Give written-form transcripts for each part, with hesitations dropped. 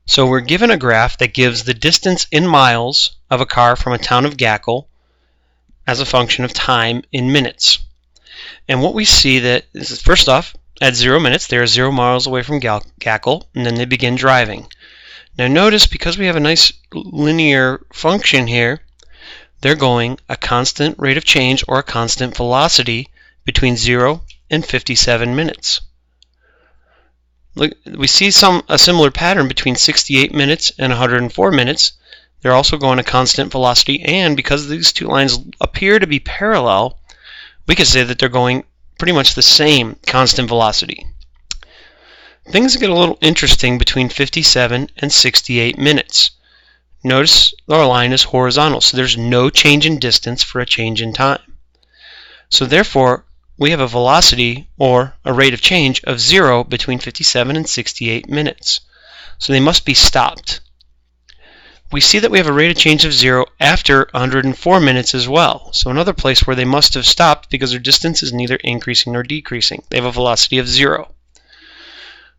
So we're given a graph that gives the distance in miles of a car from a town of Gackle as a function of time in minutes. And what we see that is, first off, at 0 minutes, they are 0 miles away from Gackle, and then they begin driving. Now notice, because we have a nice linear function here, they're going a constant rate of change or a constant velocity between 0 and 57 minutes. Look, we see a similar pattern between 68 minutes and 104 minutes. They're also going a constant velocity, and because these two lines appear to be parallel, we could say that they're going pretty much the same constant velocity. Things get a little interesting between 57 and 68 minutes. Notice our line is horizontal, so there's no change in distance for a change in time. So therefore, we have a velocity or a rate of change of 0 between 57 and 68 minutes. So they must be stopped. We see that we have a rate of change of 0 after 104 minutes as well. So another place where they must have stopped because their distance is neither increasing nor decreasing. They have a velocity of 0.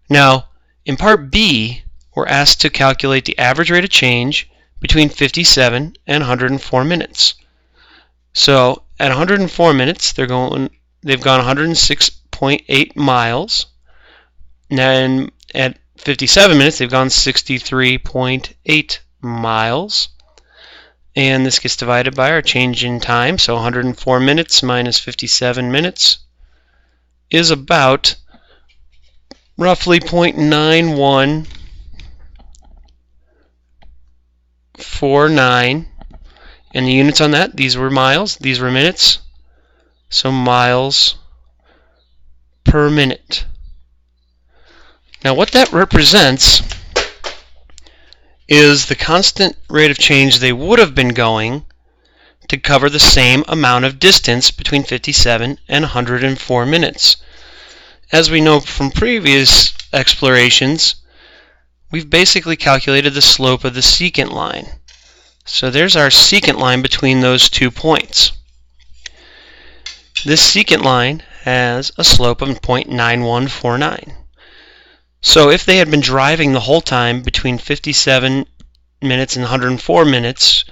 Now, in part B, we're asked to calculate the average rate of change between 57 and 104 minutes. So at 104 minutes, they've gone 106.8 miles. And at 57 minutes, they've gone 63.8 miles. And this gets divided by our change in time. So 104 minutes minus 57 minutes is about roughly 0.9149. And the units on that, these were miles, these were minutes. So miles per minute. Now what that represents is the constant rate of change they would have been going to cover the same amount of distance between 57 and 104 minutes. As we know from previous explorations, we've basically calculated the slope of the secant line. So there's our secant line between those 2 points. This secant line has a slope of 0.9149. So if they had been driving the whole time between 57 minutes and 104 minutes,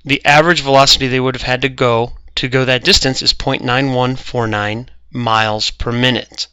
the average velocity they would have had to go that distance is 0.9149 miles per minute.